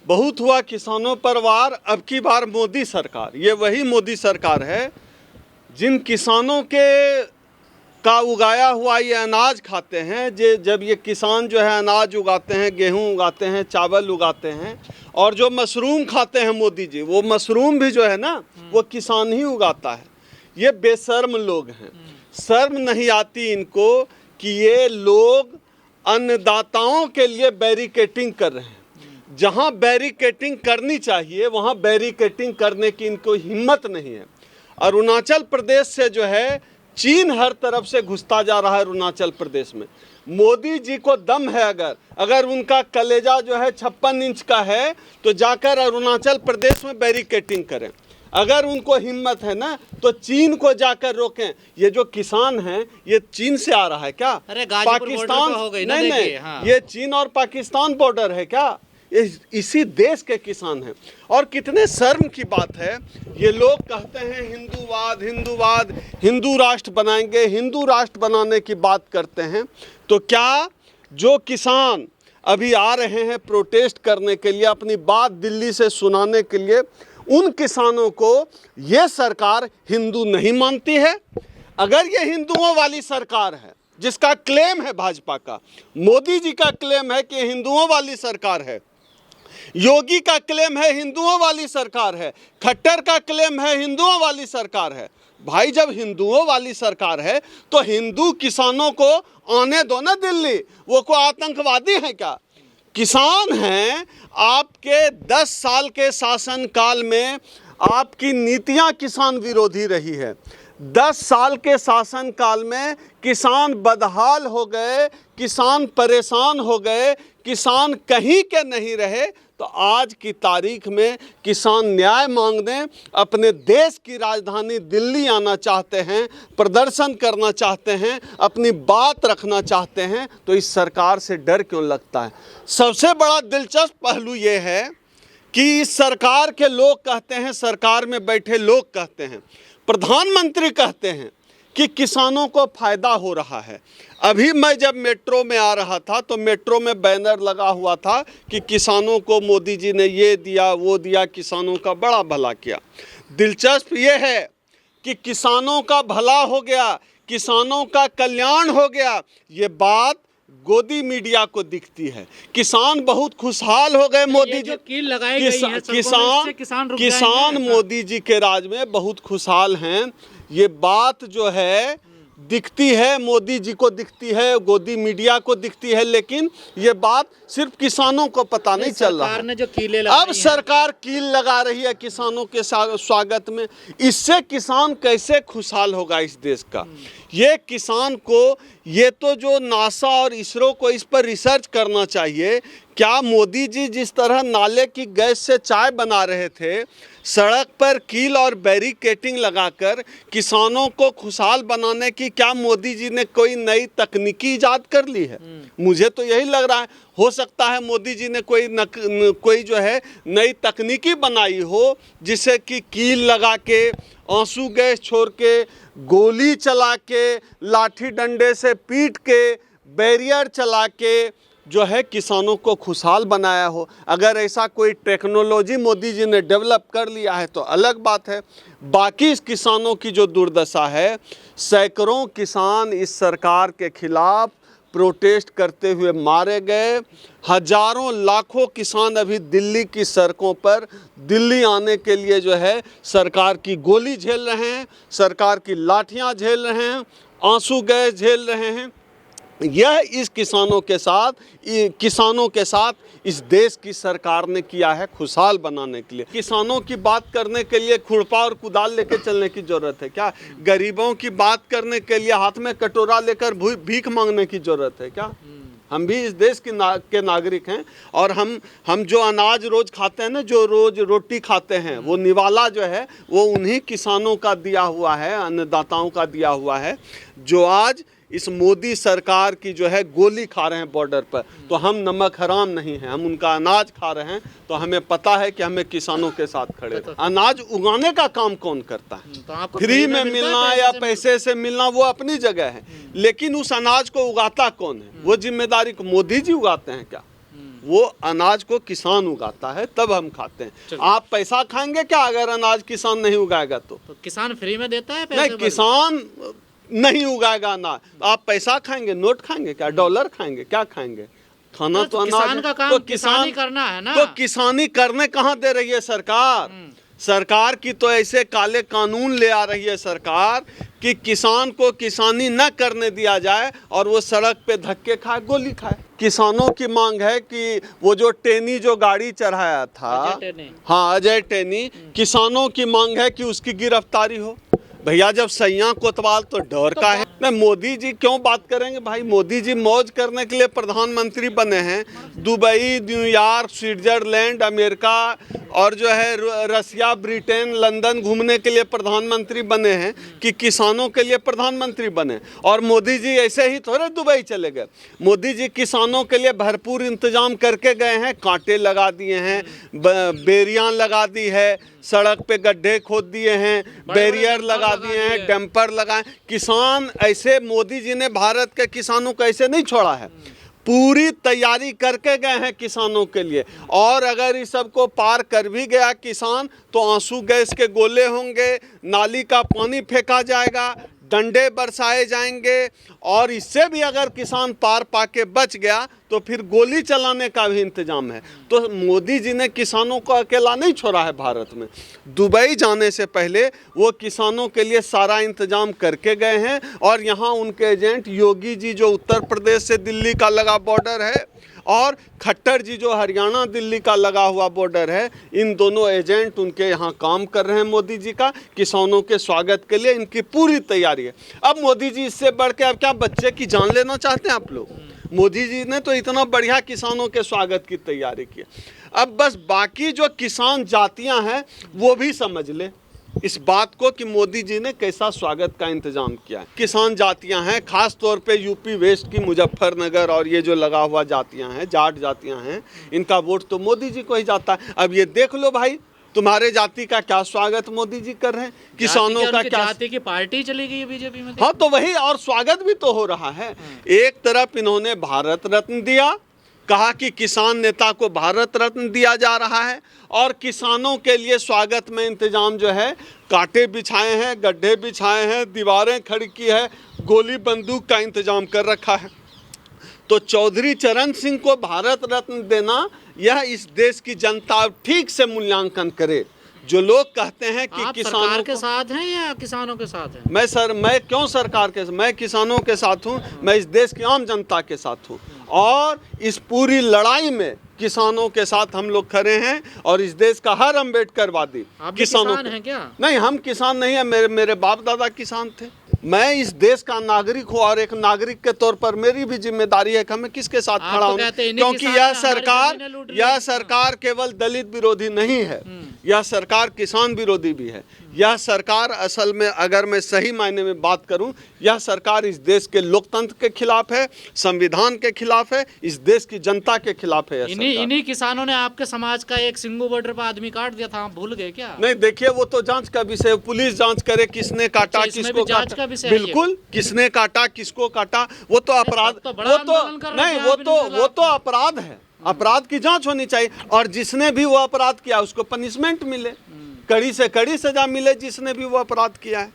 बहुत हुआ किसानों पर वार, अब की बार मोदी सरकार। ये वही मोदी सरकार है जिन किसानों का उगाया हुआ ये अनाज खाते हैं। जब ये किसान जो है अनाज उगाते हैं, गेहूं उगाते हैं, चावल उगाते हैं, और जो मशरूम खाते हैं मोदी जी, वो मशरूम भी जो है ना वो किसान ही उगाता है। ये बेशर्म लोग हैं, शर्म नहीं आती इनको कि ये लोग अन्नदाताओं के लिए बैरिकेटिंग कर रहे हैं। जहां बैरिकेटिंग करनी चाहिए वहां बैरिकेटिंग करने की इनको हिम्मत नहीं है। अरुणाचल प्रदेश से जो है चीन हर तरफ से घुसता जा रहा है अरुणाचल प्रदेश में। मोदी जी को दम है, अगर उनका कलेजा जो है 56 इंच का है तो जाकर अरुणाचल प्रदेश में बैरिकेटिंग करें। अगर उनको हिम्मत है ना तो चीन को जाकर रोकें। ये जो किसान हैं ये चीन से आ रहा है क्या? अरे पाकिस्तान हो गई ना, नहीं हाँ। ये चीन और पाकिस्तान बॉर्डर है क्या? इसी देश के किसान हैं। और कितने शर्म की बात है, ये लोग कहते हैं हिंदूवाद हिंदूवाद, हिंदू राष्ट्र बनाएंगे, हिंदू राष्ट्र बनाने की बात करते हैं। तो क्या जो किसान अभी आ रहे हैं प्रोटेस्ट करने के लिए, अपनी बात दिल्ली से सुनाने के लिए, उन किसानों को ये सरकार हिंदू नहीं मानती है? अगर ये हिंदुओं वाली सरकार है जिसका क्लेम है भाजपा का, मोदी जी का क्लेम है कि हिंदुओं वाली सरकार है, योगी का क्लेम है हिंदुओं वाली सरकार है, खट्टर का क्लेम है हिंदुओं वाली सरकार है। भाई जब हिंदुओं वाली सरकार है तो हिंदू किसानों को आने दो ना दिल्ली। वो को आतंकवादी है क्या? किसान हैं। आपके 10 साल के शासनकाल में आपकी नीतियां किसान विरोधी रही है। 10 साल के शासनकाल में किसान बदहाल हो गए, किसान परेशान हो गए, किसान कहीं के नहीं रहे। तो आज की तारीख में किसान न्याय मांगने अपने देश की राजधानी दिल्ली आना चाहते हैं, प्रदर्शन करना चाहते हैं, अपनी बात रखना चाहते हैं। तो इस सरकार से डर क्यों लगता है? सबसे बड़ा दिलचस्प पहलू ये है कि इस सरकार के लोग कहते हैं, सरकार में बैठे लोग कहते हैं, प्रधानमंत्री कहते हैं कि किसानों को फ़ायदा हो रहा है। अभी मैं जब मेट्रो में आ रहा था तो मेट्रो में बैनर लगा हुआ था कि किसानों को मोदी जी ने ये दिया वो दिया, किसानों का बड़ा भला किया। दिलचस्प ये है कि किसानों का भला हो गया, किसानों का कल्याण हो गया, ये बात गोदी मीडिया को दिखती है। किसान बहुत खुशहाल हो गए मोदी जी, किसान मोदी जी के राज में बहुत खुशहाल हैं। ये बात जो है दिखती है, मोदी जी को दिखती है, गोदी मीडिया को दिखती है, लेकिन ये बात सिर्फ किसानों को पता नहीं चल रहा है। जो कीलें अब सरकार कील लगा रही है किसानों के स्वागत में। इससे किसान कैसे खुशहाल होगा इस देश का? ये किसान को, ये तो जो नासा और इसरो को इस पर रिसर्च करना चाहिए। क्या मोदी जी जिस तरह नाले की गैस से चाय बना रहे थे, सड़क पर कील और बैरिकेटिंग लगाकर किसानों को खुशहाल बनाने की क्या मोदी जी ने कोई नई तकनीकी इजाद कर ली है? मुझे तो यही लग रहा है। हो सकता है मोदी जी ने कोई जो है नई तकनीकी बनाई हो, जिससे कि कील लगा के, आंसू गैस छोड़ के, गोली चला के, लाठी डंडे से पीट के, बैरियर चला के जो है किसानों को खुशहाल बनाया हो। अगर ऐसा कोई टेक्नोलॉजी मोदी जी ने डेवलप कर लिया है तो अलग बात है। बाकी इस किसानों की जो दुर्दशा है, सैकड़ों किसान इस सरकार के खिलाफ प्रोटेस्ट करते हुए मारे गए। हजारों लाखों किसान अभी दिल्ली की सड़कों पर दिल्ली आने के लिए जो है सरकार की गोली झेल रहे हैं, सरकार की लाठियां झेल रहे हैं, आंसू गैस झेल रहे हैं। यह इस किसानों के साथ इस देश की सरकार ने किया है खुशहाल बनाने के लिए। किसानों की बात करने के लिए खुरपा और कुदाल लेकर चलने की ज़रूरत है क्या? गरीबों की बात करने के लिए हाथ में कटोरा लेकर भीख मांगने की ज़रूरत है क्या? हम भी इस देश के नागरिक हैं, और हम जो अनाज रोज़ खाते हैं ना, जो रोज़ रोटी खाते हैं, वो निवाला जो है वो उन्हीं किसानों का दिया हुआ है, अन्नदाताओं का दिया हुआ है, जो आज इस मोदी सरकार की जो है गोली खा रहे हैं बॉर्डर पर। तो हम नमक हराम नहीं हैं, हम उनका अनाज खा रहे हैं। तो हमें पता है कि हमें किसानों के साथ खड़े तो अनाज उगाने का काम कौन करता है? तो फ्री में मिलना या पैसे से मिलना वो अपनी जगह है, लेकिन उस अनाज को उगाता कौन है? वो जिम्मेदारी को मोदी जी उगाते हैं क्या? वो अनाज को किसान उगाता है, तब हम खाते हैं। आप पैसा खाएंगे क्या अगर अनाज किसान नहीं उगाएगा? तो किसान फ्री में देता है पैसे? नहीं, किसान नहीं उगाएगा अनाज, आप पैसा खाएंगे, नोट खाएंगे क्या, डॉलर खाएंगे, क्या खाएंगे? खाना तो अनाज किसान का काम तो किसानी करना है ना। तो किसानी करने कहाँ दे रही है सरकार? सरकार की तो ऐसे काले कानून ले आ रही है सरकार कि किसान को किसानी न करने दिया जाए और वो सड़क पे धक्के खाए, गोली खाए। किसानों की मांग है कि वो जो टेनी जो गाड़ी चढ़ाया था, हाँ अजय टेनी, किसानों की मांग है कि उसकी गिरफ्तारी हो। भैया जब सैया कोतवाल तो डर का है ना। मोदी जी क्यों बात करेंगे भाई? मोदी जी मौज करने के लिए प्रधानमंत्री बने हैं। दुबई, न्यूयॉर्क, स्विट्जरलैंड, अमेरिका और जो है रसिया, ब्रिटेन, लंदन घूमने के लिए प्रधानमंत्री बने हैं कि किसानों के लिए प्रधानमंत्री बने। और मोदी जी ऐसे ही थोड़े दुबई चले गए। मोदी जी किसानों के लिए भरपूर इंतजाम करके गए हैं। कांटे लगा दिए हैं, बेरियां लगा दी है, सड़क पे गड्ढे खोद दिए हैं, बैरियर लगा दिए हैं, डंपर लगाए। किसान ऐसे मोदी जी ने भारत के किसानों को ऐसे नहीं छोड़ा है, पूरी तैयारी करके गए हैं किसानों के लिए। और अगर इस सब को पार कर भी गया किसान तो आंसू गैस के गोले होंगे, नाली का पानी फेंका जाएगा, डंडे बरसाए जाएंगे। और इससे भी अगर किसान पार पाके बच गया तो फिर गोली चलाने का भी इंतजाम है। तो मोदी जी ने किसानों को अकेला नहीं छोड़ा है भारत में। दुबई जाने से पहले वो किसानों के लिए सारा इंतजाम करके गए हैं। और यहाँ उनके एजेंट योगी जी जो उत्तर प्रदेश से दिल्ली का लगा बॉर्डर है, और खट्टर जी जो हरियाणा दिल्ली का लगा हुआ बॉर्डर है, इन दोनों एजेंट उनके यहाँ काम कर रहे हैं मोदी जी का। किसानों के स्वागत के लिए इनकी पूरी तैयारी है। अब मोदी जी इससे बढ़ के अब क्या बच्चे की जान लेना चाहते हैं आप लोग? मोदी जी ने तो इतना बढ़िया किसानों के स्वागत की तैयारी की। अब बस बाकी जो किसान जातियां हैं वो भी समझ ले इस बात को कि मोदी जी ने कैसा स्वागत का इंतजाम किया है। किसान जातियां हैं, खास तौर पे यूपी वेस्ट की मुजफ्फरनगर और ये जो लगा हुआ जातियां हैं, जाट जातियां हैं, इनका वोट तो मोदी जी को ही जाता है। अब ये देख लो भाई, तुम्हारे जाति का क्या स्वागत मोदी जी कर रहे हैं, किसानों का क्या। जाति की पार्टी चली गई है बीजेपी में। हाँ तो वही, और स्वागत भी तो हो रहा है। एक तरफ इन्होंने भारत रत्न दिया, कहा कि किसान नेता को भारत रत्न दिया जा रहा है, और किसानों के लिए स्वागत में इंतजाम जो है, कांटे बिछाए हैं, गड्ढे बिछाए हैं, दीवारें खड़ी की है, गोली बंदूक का इंतजाम कर रखा है। तो चौधरी चरण सिंह को भारत रत्न देना, यह इस देश की जनता ठीक से मूल्यांकन करे। जो लोग कहते हैं कि आप किसानों सरकार के साथ हैं या किसानों के साथ हैं? मैं क्यों सरकार के, मैं किसानों के साथ हूं, मैं इस देश की आम जनता के साथ हूं। और इस पूरी लड़ाई में किसानों के साथ हम लोग खड़े हैं। और इस देश का हर अम्बेडकरवादी किसानों हैं क्या? नहीं, हम किसान नहीं है, मेरे बाप दादा किसान थे। मैं इस देश का नागरिक हूँ और एक नागरिक के तौर पर मेरी भी जिम्मेदारी है कि मैं किसके साथ खड़ा हूँ। क्योंकि यह सरकार केवल दलित विरोधी नहीं है, यह सरकार किसान विरोधी भी है। यह सरकार असल में, अगर मैं सही मायने में बात करूं, यह सरकार इस देश के लोकतंत्र के खिलाफ है, संविधान के खिलाफ है, इस देश की जनता के खिलाफ है। इन्हीं किसानों ने आपके समाज का एक सिंगू बॉर्डर पर आदमी काट दिया था, आप भूल गए क्या? नहीं, देखिए वो तो जांच का विषय, पुलिस जांच करे किसने काटा, किसको काटा। बिल्कुल, किसने काटा, किसको काटा, वो तो अपराध, वो तो अपराध है। अपराध की जांच होनी चाहिए, और जिसने भी वो अपराध किया उसको पनिशमेंट मिले, कड़ी से कड़ी सजा मिले जिसने भी वो अपराध किया है।